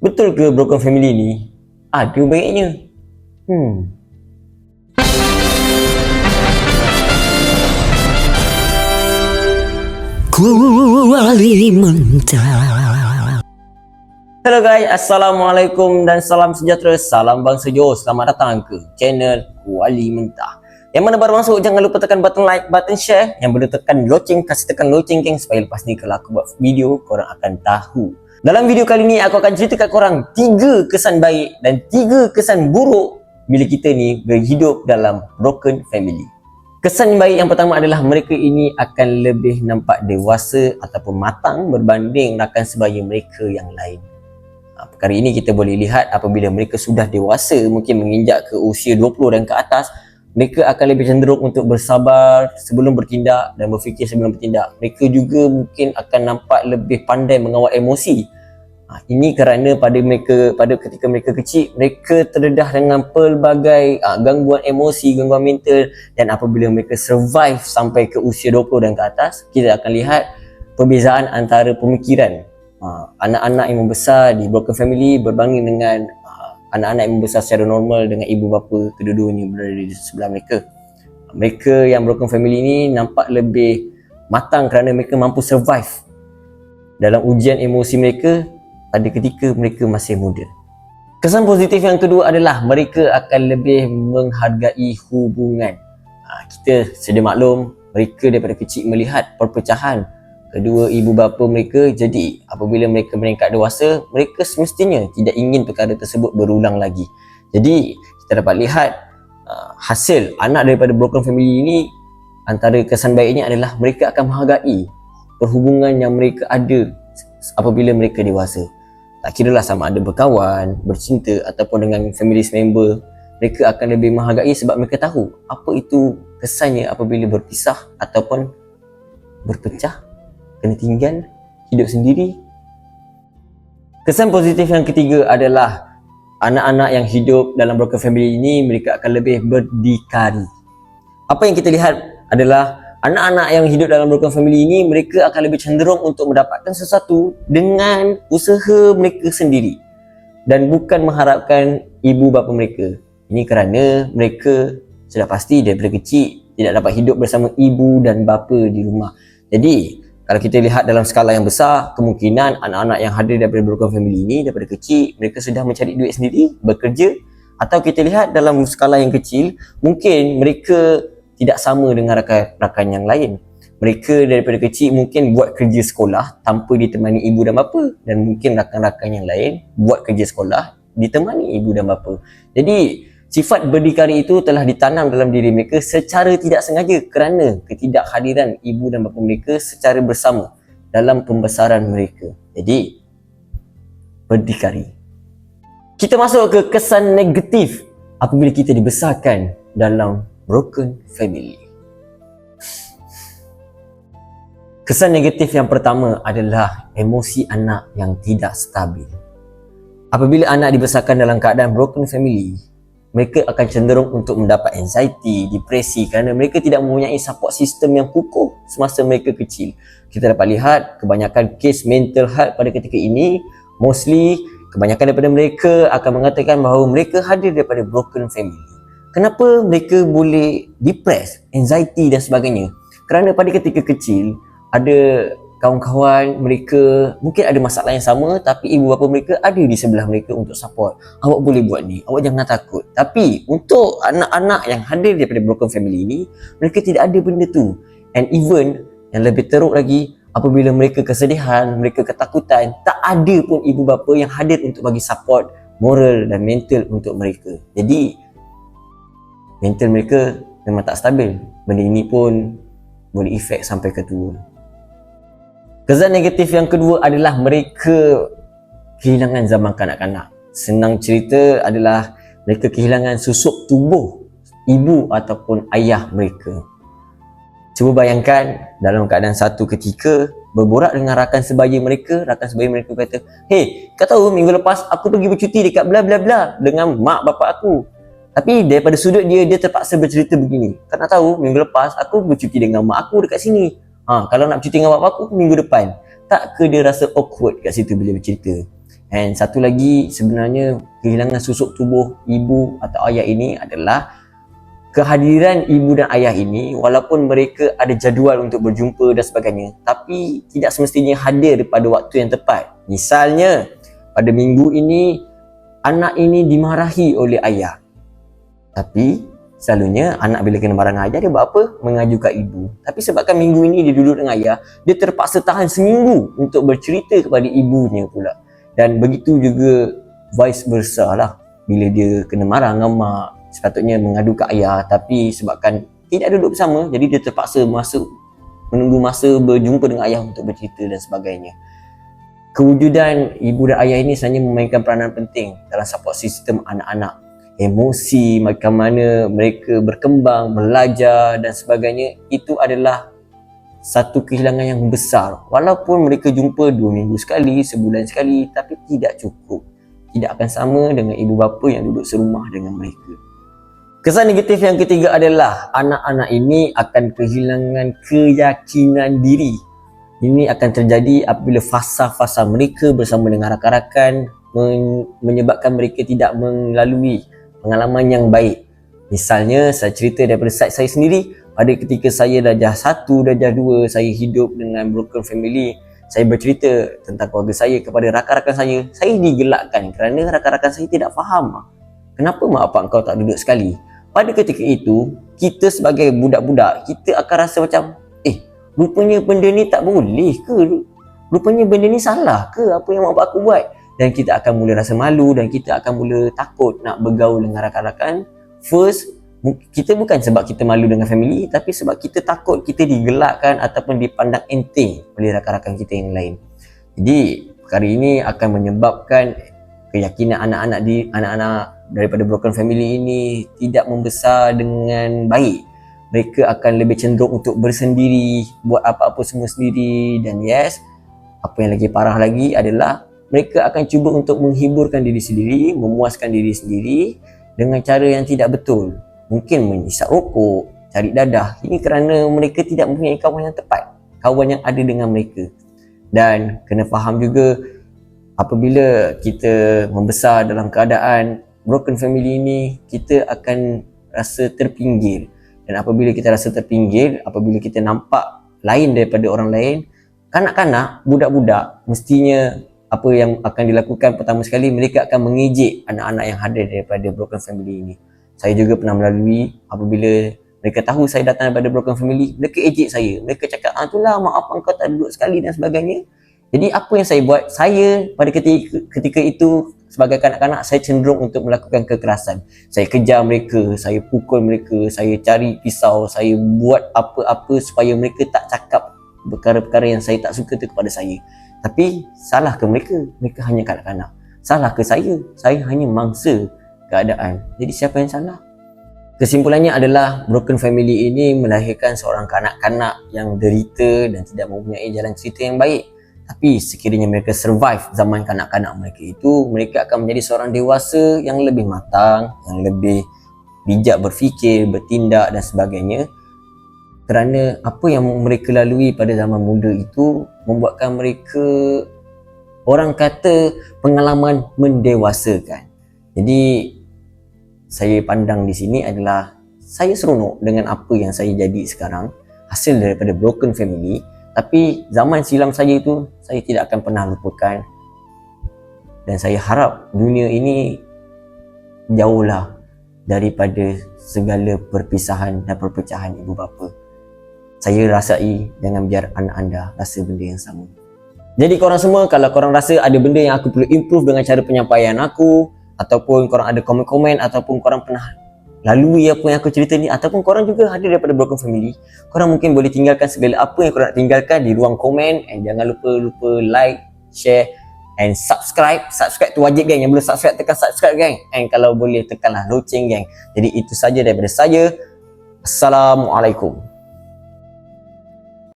Betul ke broken family ni ada baiknya? Kuali mentah. Hello guys, Assalamualaikum dan salam sejahtera, salam bangsa Johor. Selamat datang ke channel Kuali Mentah. Yang mana baru masuk, jangan lupa tekan button like, button share. Yang belum tekan loceng, kasih tekan loceng geng, supaya lepas ni kalau aku buat video, korang akan tahu. Dalam video kali ni aku akan ceritakan korang 3 kesan baik dan 3 kesan buruk bila kita ni berhidup dalam broken family. Kesan baik yang pertama adalah mereka ini akan lebih nampak dewasa ataupun matang berbanding rakan sebaya mereka yang lain. Perkara ini kita boleh lihat apabila mereka sudah dewasa, mungkin menginjak ke usia 20 dan ke atas, mereka akan lebih cenderung untuk bersabar sebelum bertindak dan berfikir sebelum bertindak. Mereka juga mungkin akan nampak lebih pandai mengawal emosi. Ini kerana pada ketika mereka kecil, mereka terdedah dengan pelbagai gangguan emosi, gangguan mental, dan apabila mereka survive sampai ke usia 20 dan ke atas, kita akan lihat perbezaan antara pemikiran anak-anak yang membesar di broken family berbanding dengan anak-anak yang membesar secara normal dengan ibu bapa kedua-duanya berada di sebelah mereka. Mereka yang broken family ni nampak lebih matang kerana mereka mampu survive dalam ujian emosi mereka pada ketika mereka masih muda. Kesan positif yang kedua adalah mereka akan lebih menghargai hubungan. Kita sedia maklum, mereka daripada kecil melihat perpecahan kedua ibu bapa mereka. Jadi apabila mereka meningkat dewasa, mereka semestinya tidak ingin perkara tersebut berulang lagi. Jadi kita dapat lihat hasil anak daripada broken family ini, antara kesan baiknya adalah mereka akan menghargai perhubungan yang mereka ada apabila mereka dewasa. Tak kiralah sama ada berkawan, bercinta ataupun dengan family member, mereka akan lebih menghargai sebab mereka tahu apa itu kesannya apabila berpisah ataupun berpecah, kena tinggal, hidup sendiri. Kesan positif yang ketiga adalah anak-anak yang hidup dalam broken family ini, mereka akan lebih berdikari. Apa yang kita lihat adalah anak-anak yang hidup dalam broken family ini, mereka akan lebih cenderung untuk mendapatkan sesuatu dengan usaha mereka sendiri dan bukan mengharapkan ibu bapa mereka. Ini kerana mereka sudah pasti daripada kecil tidak dapat hidup bersama ibu dan bapa di rumah. Jadi kalau kita lihat dalam skala yang besar, kemungkinan anak-anak yang hadir daripada broken family ini daripada kecil, mereka sudah mencari duit sendiri, bekerja. Atau kita lihat dalam skala yang kecil, mungkin mereka tidak sama dengan rakan-rakan yang lain. Mereka daripada kecil mungkin buat kerja sekolah tanpa ditemani ibu dan bapa, dan mungkin rakan-rakan yang lain buat kerja sekolah ditemani ibu dan bapa. Jadi sifat berdikari itu telah ditanam dalam diri mereka secara tidak sengaja kerana ketidakhadiran ibu dan bapa mereka secara bersama dalam pembesaran mereka. Jadi berdikari. Kita masuk ke kesan negatif apabila kita dibesarkan dalam broken family. Kesan negatif yang pertama adalah emosi anak yang tidak stabil. Apabila anak dibesarkan dalam keadaan broken family, mereka akan cenderung untuk mendapat anxiety, depresi kerana mereka tidak mempunyai support system yang kukuh semasa mereka kecil. Kita dapat lihat kebanyakan kes mental health pada ketika ini, mostly kebanyakan daripada mereka akan mengatakan bahawa mereka hadir daripada broken family. Kenapa mereka boleh depress, anxiety dan sebagainya? Kerana pada ketika kecil, ada kawan-kawan mereka mungkin ada masalah yang sama, tapi ibu bapa mereka ada di sebelah mereka untuk support. Awak boleh buat ni, awak jangan takut. Tapi untuk anak-anak yang hadir daripada broken family ini, mereka tidak ada benda tu. And even yang lebih teruk lagi, apabila mereka kesedihan, mereka ketakutan, tak ada pun ibu bapa yang hadir untuk bagi support moral dan mental untuk mereka. Jadi mental mereka memang tak stabil. Benda ini pun boleh efek sampai ke tua. Kesan negatif yang kedua adalah mereka kehilangan zaman kanak-kanak. Senang cerita adalah mereka kehilangan susuk tubuh ibu ataupun ayah mereka. Cuba bayangkan dalam keadaan satu ketika berborak dengan rakan sebaya mereka kata, "Hey, kau tahu minggu lepas aku pergi bercuti dekat bla bla bla dengan mak bapak aku." Tapi daripada sudut dia terpaksa bercerita begini. Kau nak tahu, minggu lepas aku bercuti dengan mak aku dekat sini. Kalau nak bercuti dengan bapak aku minggu depan. Tak ke dia rasa awkward kat situ bila bercerita. And satu lagi, sebenarnya kehilangan susuk tubuh ibu atau ayah ini adalah kehadiran ibu dan ayah ini, walaupun mereka ada jadual untuk berjumpa dan sebagainya, tapi tidak semestinya hadir pada waktu yang tepat. Misalnya, pada minggu ini, anak ini dimarahi oleh ayah. Tapi selalunya anak bila kena marah dengan ayah, dia buat apa? Mengaju kat ibu. Tapi sebabkan minggu ini dia duduk dengan ayah, dia terpaksa tahan seminggu untuk bercerita kepada ibunya pula. Dan begitu juga vice versa lah. Bila dia kena marah dengan mak, sepatutnya mengadu ke ayah, tapi sebabkan tidak duduk bersama, jadi dia terpaksa menunggu masa berjumpa dengan ayah untuk bercerita dan sebagainya. Kewujudan ibu dan ayah ini sebenarnya memainkan peranan penting dalam support sistem anak-anak. Emosi, macam mana mereka berkembang, belajar dan sebagainya, itu adalah satu kehilangan yang besar. Walaupun mereka jumpa 2 minggu sekali, sebulan sekali, tapi tidak cukup. Tidak akan sama dengan ibu bapa yang duduk serumah dengan mereka. Kesan negatif yang ketiga adalah anak-anak ini akan kehilangan keyakinan diri. Ini akan terjadi apabila fasa-fasa mereka bersama dengan rakan-rakan menyebabkan mereka tidak melalui pengalaman yang baik. Misalnya, saya cerita daripada side saya sendiri. Pada ketika saya darjah 1, darjah 2, saya hidup dengan broken family. Saya bercerita tentang keluarga saya kepada rakan-rakan saya digelakkan kerana rakan-rakan saya tidak faham. Kenapa mak bapak kau tak duduk sekali? Pada ketika itu, kita sebagai budak-budak, kita akan rasa macam, rupanya benda ni tak boleh ke? Rupanya benda ni salah ke apa yang mak bapak aku buat? Dan kita akan mula rasa malu dan kita akan mula takut nak bergaul dengan rakan-rakan. First, kita bukan sebab kita malu dengan family, tapi sebab kita takut kita digelakkan ataupun dipandang enteng oleh rakan-rakan kita yang lain. Jadi perkara ini akan menyebabkan keyakinan anak-anak daripada broken family ini tidak membesar dengan baik. Mereka akan lebih cenderung untuk bersendiri, buat apa-apa semua sendiri. Dan yes, apa yang lagi parah lagi adalah mereka akan cuba untuk menghiburkan diri sendiri, memuaskan diri sendiri dengan cara yang tidak betul. Mungkin menghisap rokok, cari dadah. Ini kerana mereka tidak mempunyai kawan yang tepat, kawan yang ada dengan mereka. Dan kena faham juga, apabila kita membesar dalam keadaan broken family ini, kita akan rasa terpinggir. Dan apabila kita rasa terpinggir, apabila kita nampak lain daripada orang lain, kanak-kanak, budak-budak, mestinya apa yang akan dilakukan pertama sekali, mereka akan mengejek anak-anak yang hadir daripada broken family ini. Saya juga pernah melalui, apabila mereka tahu saya datang daripada broken family, mereka ejek saya. Mereka cakap, itulah mak apa kau tak duduk sekali dan sebagainya. Jadi apa yang saya buat? Saya pada ketika itu sebagai kanak-kanak, saya cenderung untuk melakukan kekerasan. Saya kejar mereka, saya pukul mereka, saya cari pisau, saya buat apa-apa supaya mereka tak cakap perkara-perkara yang saya tak suka tu kepada saya. Tapi salah ke mereka? Mereka hanya kanak-kanak. Salah ke saya? Saya hanya mangsa keadaan. Jadi siapa yang salah? Kesimpulannya adalah broken family ini melahirkan seorang kanak-kanak yang derita dan tidak mempunyai jalan cerita yang baik. Tapi sekiranya mereka survive zaman kanak-kanak mereka itu, mereka akan menjadi seorang dewasa yang lebih matang, yang lebih bijak berfikir, bertindak dan sebagainya. Kerana apa yang mereka lalui pada zaman muda itu membuatkan mereka, orang kata, pengalaman mendewasakan. Jadi saya pandang di sini adalah saya seronok dengan apa yang saya jadi sekarang, hasil daripada broken family. Tapi zaman silam saya itu, saya tidak akan pernah lupakan. Dan saya harap dunia ini jauhlah daripada segala perpisahan dan perpecahan ibu bapa. Saya rasai, jangan biar anak anda rasa benda yang sama. Jadi korang semua, kalau korang rasa ada benda yang aku perlu improve dengan cara penyampaian aku, ataupun korang ada komen-komen, ataupun korang pernah lalui apa yang aku cerita ni, ataupun korang juga hadir daripada broken family, korang mungkin boleh tinggalkan segala apa yang korang nak tinggalkan di ruang komen. And jangan lupa like, share and subscribe. Subscribe tu wajib geng. Yang belum subscribe, tekan subscribe geng. And kalau boleh tekanlah loceng geng. Jadi itu saja daripada saya. Assalamualaikum.